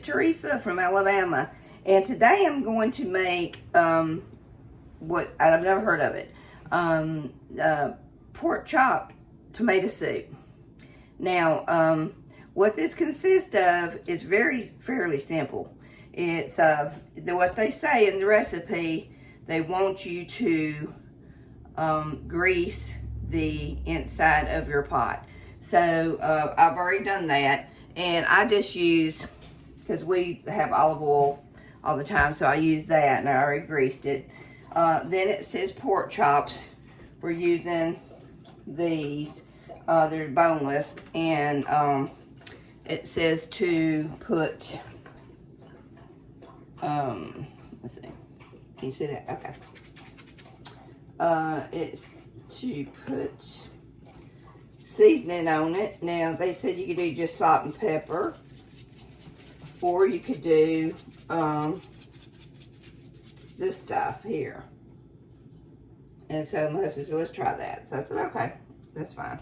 Teresa from Alabama, and today I'm going to make what I've never heard of it, pork chop tomato soup. Now, what this consists of is fairly simple. It's what they say in the recipe. They want you to grease the inside of your pot. So I've already done that, and I just use, because we have olive oil all the time, so I use that, and I already greased it. Then it says pork chops. We're using these. They're boneless, and it says to put, let's see, can you see that? Okay. It's to put seasoning on it. Now, they said you could do just salt and pepper, or you could do this stuff here. And so my husband said, let's try that. So I said, okay, that's fine.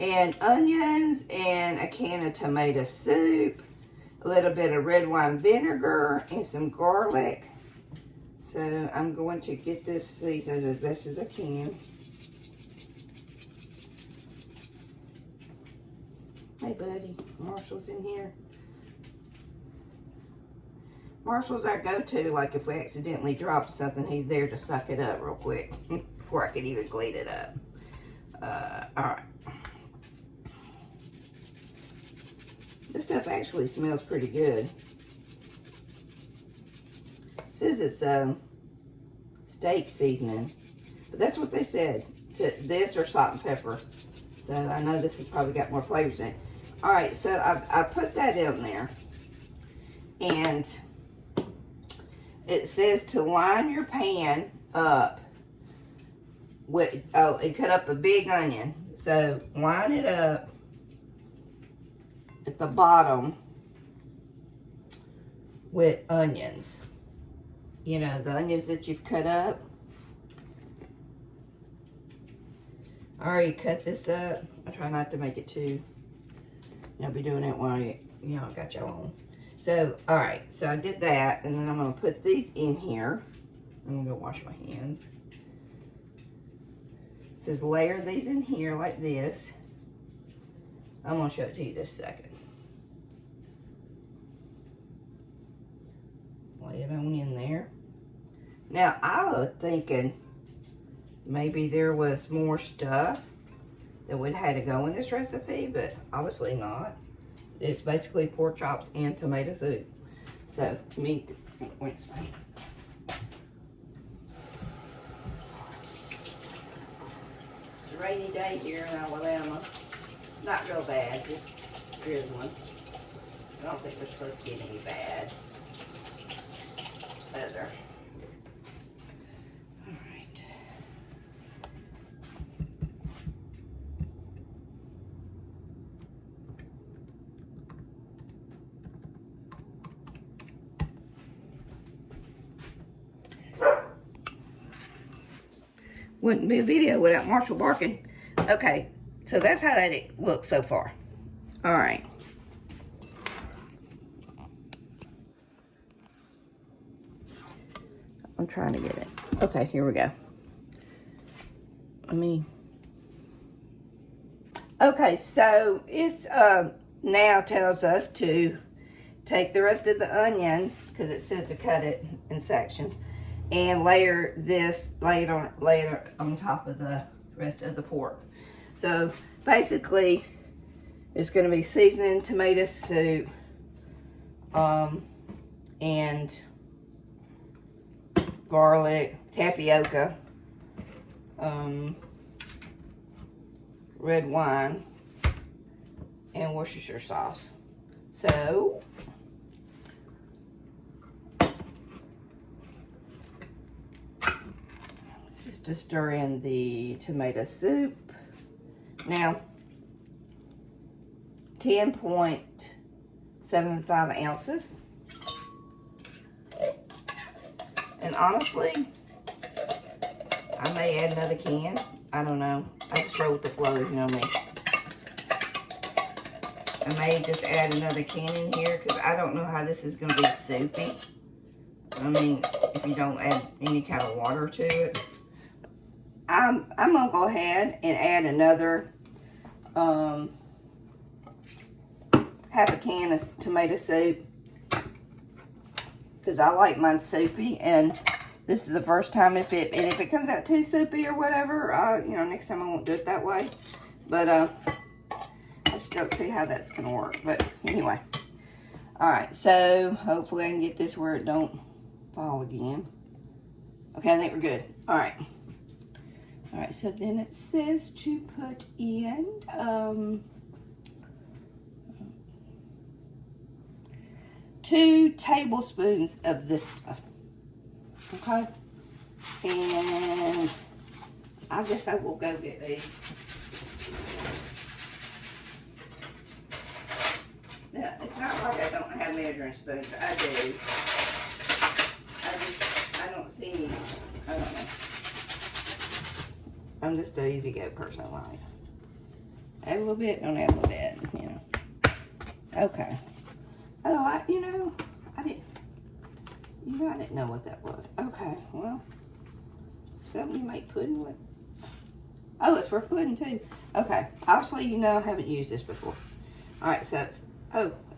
And onions, and a can of tomato soup, a little bit of red wine vinegar, and some garlic. So I'm going to get this seasoned as best as I can. Hey, buddy. Marshall's in here. Marshall's our go-to, like if we accidentally drop something, he's there to suck it up real quick before I could even clean it up. All right. This stuff actually smells pretty good. It says it's steak seasoning, but that's what they said. To this or salt and pepper. So I know this has probably got more flavors in it. All right, so I put that in there, and it says to line your pan up with, and cut up a big onion. So line it up at the bottom with onions. You know, the onions that you've cut up. I already cut this up. I try not to make it too, I'll be doing it while I got y'all on. So, all right, so I did that, and then I'm gonna put these in here. I'm gonna go wash my hands. It says layer these in here like this. I'm gonna show it to you this second. Lay it on in there. Now, I was thinking maybe there was more stuff that would have to go in this recipe, but obviously not. It's basically pork chops and tomato soup. So, meat. Wait, it's a rainy day here in Alabama. Not real bad, just drizzling. I don't think we're supposed to get any bad weather. Wouldn't be a video without Marshall barking. Okay, so that's how that looks so far. All right. I'm trying to get it. Okay, here we go. Okay, so it's now tells us to take the rest of the onion, because it says to cut it in sections, and layer it on top of the rest of the pork. So basically, it's going to be seasoning, tomato soup, and garlic, tapioca, red wine, and Worcestershire sauce. So just to stir in the tomato soup. Now, 10.75 ounces. And honestly, I may add another can. I don't know. I just go with the flow, you know me. I may just add another can in here because I don't know how this is going to be soupy. I mean, if you don't add any kind of water to it. I'm going to go ahead and add another half a can of tomato soup because I like mine soupy, and this is the first time if it comes out too soupy or whatever, you know, next time I won't do it that way. But I just don't see how that's going to work. But anyway. All right, so hopefully I can get this where it don't fall again. Okay, I think we're good. All right. All right, so then it says to put in 2 tablespoons of this stuff. Okay, and I guess I will go get these. Now, it's not like I don't have measuring spoons. I do. I don't see any, I don't know. I'm just an easy go person in life. Add a little bit, don't add a little bit, you know. Okay. Oh, I didn't know what that was. Okay, well, something you make pudding with. Oh, it's for pudding too. Okay, obviously you know I haven't used this before. All right, so it's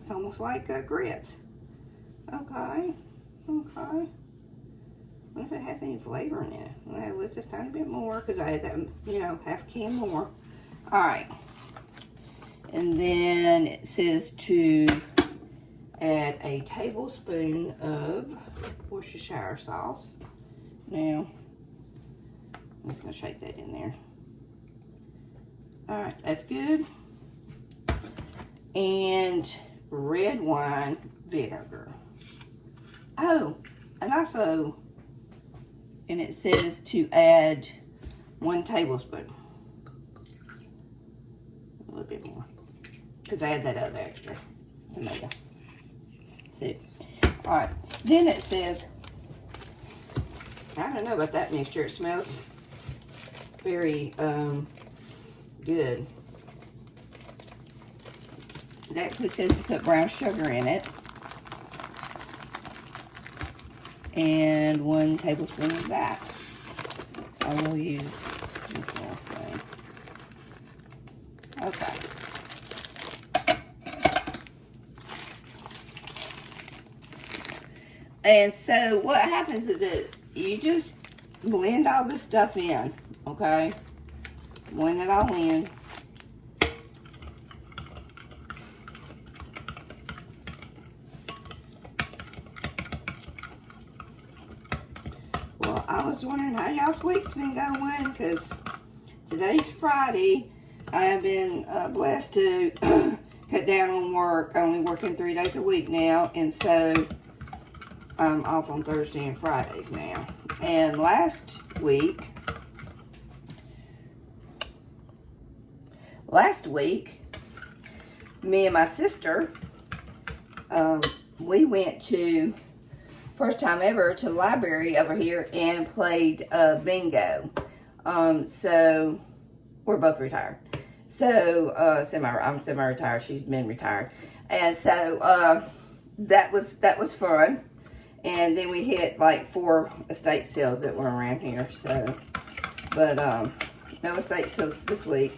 almost like grits. Okay, okay. What if it has any flavor in it? Well, let's just a tiny bit more because I had that, you know, half a can more. All right, and then it says to add a tablespoon of Worcestershire sauce. Now, I'm just going to shake that in there. All right, that's good. And red wine vinegar. Oh, and also, and it says to add 1 tablespoon. A little bit more. Because I had that other extra tomato. All right, then it says, I don't know about that mixture. It smells very good. It actually says to put brown sugar in it, and 1 tablespoon of that. I will use this little thing. Okay. And so what happens is that you just blend all this stuff in, okay? Blend it all in. Well, I was wondering how y'all's week's been going, because today's Friday. I have been blessed to cut down on work, only working 3 days a week now, and so I'm off on Thursday and Fridays now. And last week, me and my sister, we went to, first time ever, to the library over here and played bingo. So we're both retired. So I'm semi-retired. She's been retired, and so that was fun. And then we hit like 4 estate sales that were around here. So, but no estate sales this week.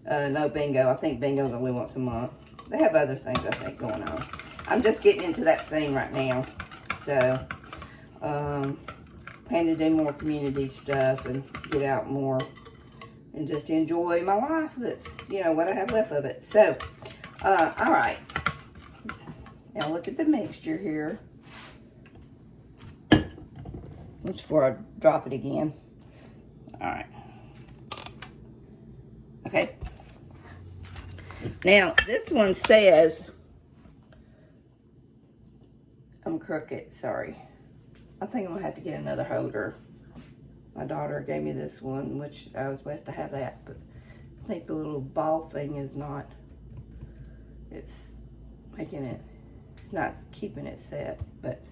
No bingo. I think bingo's only once a month. They have other things I think going on. I'm just getting into that scene right now. So, plan to do more community stuff and get out more and just enjoy my life. That's, you know, what I have left of it. So, all right. Now look at the mixture here. Just before I drop it again. All right. Okay. Now, this one says, I'm crooked, sorry. I think I'm going to have to get another holder. My daughter gave me this one, which I was blessed to have that, but I think the little ball thing is not, it's making it, it's not keeping it set, but,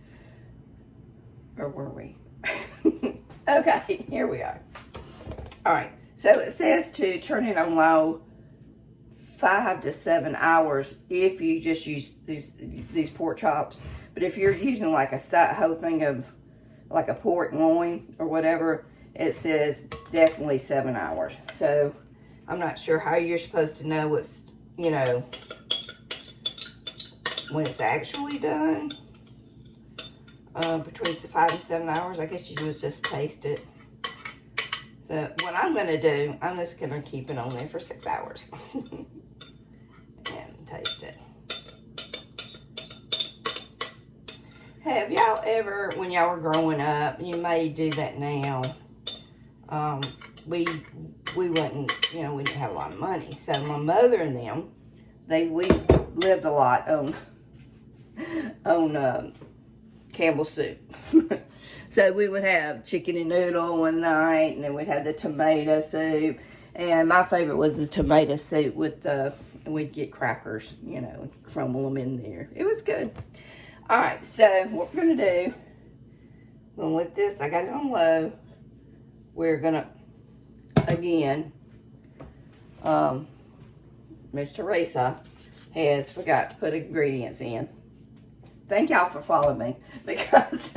or were we? Okay, here we are. All right, so it says to turn it on low 5 to 7 hours if you just use these pork chops. But if you're using like a whole thing of like a pork loin or whatever, it says definitely 7 hours. So I'm not sure how you're supposed to know what's, you know, when it's actually done. Between 5 and 7 hours. I guess you just taste it. So what I'm going to do, I'm just going to keep it on there for 6 hours. And taste it. Have y'all ever, when y'all were growing up, you may do that now, we wouldn't, you know, we didn't have a lot of money. So my mother and them, we lived a lot on Campbell soup. So we would have chicken and noodle one night, and then we'd have the tomato soup. And my favorite was the tomato soup with we'd get crackers, you know, and crumble them in there. It was good. All right, so what we're gonna do, with this, I got it on low. We're gonna, again, Miss Teresa has forgot to put ingredients in. Thank y'all for following me, because,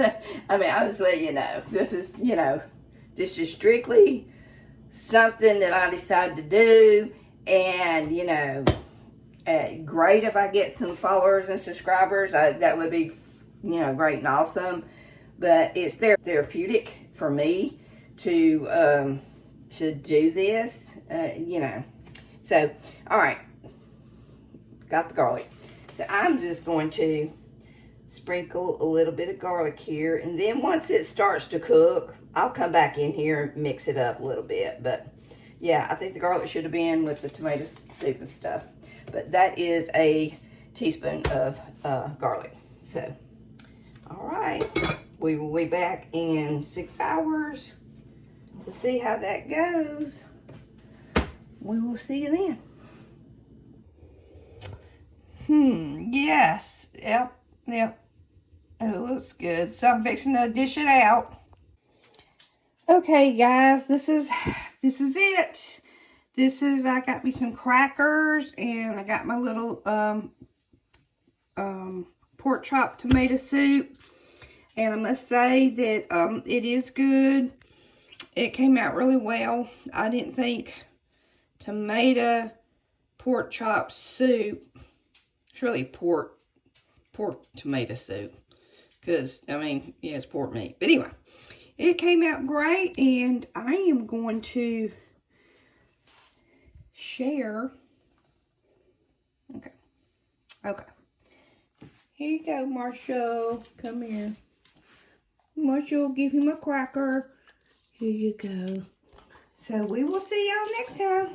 I mean, I was letting you know, this is, you know, this is strictly something that I decided to do, and, you know, great if I get some followers and subscribers. That would be, you know, great and awesome, but it's therapeutic for me to do this, you know. So, all right, got the garlic. So I'm just going to sprinkle a little bit of garlic here, and then once it starts to cook, I'll come back in here and mix it up a little bit. But yeah, I think the garlic should have been with the tomato soup and stuff. But that is a teaspoon of garlic. So, all right, we will be back in 6 hours to see how that goes. We will see you then. Yes, yep. It looks good. So I'm fixing to dish it out. Okay, guys, this is it. I got me some crackers, and I got my little pork chop tomato soup. And I must say that it is good. It came out really well. I didn't think tomato pork chop soup, it's really pork tomato soup, because, I mean, yeah, it's pork meat. But anyway, it came out great, and I am going to share. Okay. Here you go, Marshall. Come here. Marshall, give him a cracker. Here you go. So we will see y'all next time.